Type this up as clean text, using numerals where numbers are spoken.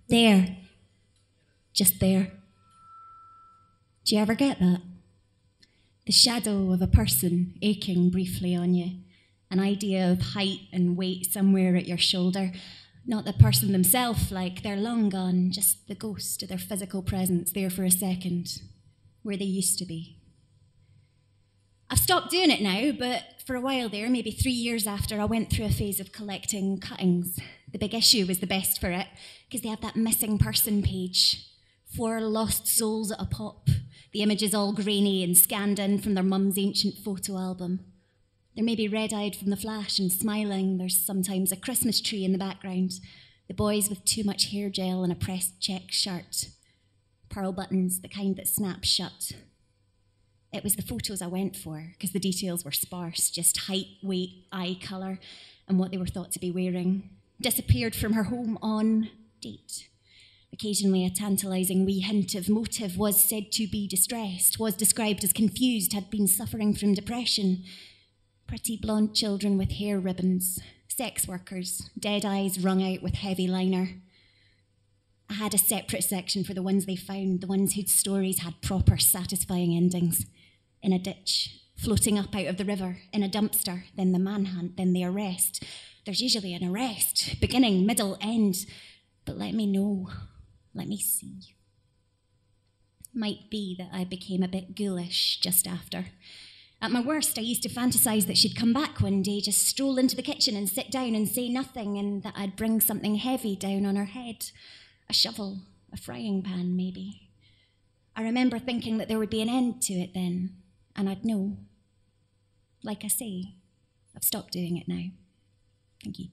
There. Just there. Do you ever get that? The shadow of a person aching briefly on you. An idea of height and weight somewhere at your shoulder. Not the person themselves, like they're long gone, just the ghost of their physical presence there for a second, where they used to be. I've stopped doing it now, but for a while there, maybe 3 years after, I went through a phase of collecting cuttings. The Big Issue was the best for it, because they have that missing person page. 4 lost souls at a pop. The images all grainy and scanned in from their mum's ancient photo album. They're maybe red-eyed from the flash and smiling. There's sometimes a Christmas tree in the background. The boys with too much hair gel and a pressed check shirt. Pearl buttons, the kind that snap shut. It was the photos I went for, because the details were sparse, just height, weight, eye colour, and what they were thought to be wearing. Disappeared from her home on date. Occasionally a tantalising wee hint of motive, was said to be distressed, was described as confused, had been suffering from depression. Pretty blonde children with hair ribbons, sex workers, dead eyes wrung out with heavy liner. I had a separate section for the ones they found, the ones whose stories had proper, satisfying endings. In a ditch, floating up out of the river, in a dumpster, then the manhunt, then the arrest. There's usually an arrest, beginning, middle, end. But let me know, let me see. Might be that I became a bit ghoulish just after. At my worst, I used to fantasise that she'd come back one day, just stroll into the kitchen and sit down and say nothing, and that I'd bring something heavy down on her head. A shovel, a frying pan, maybe. I remember thinking that there would be an end to it then, and I'd know. Like I say, I've stopped doing it now. Thank you.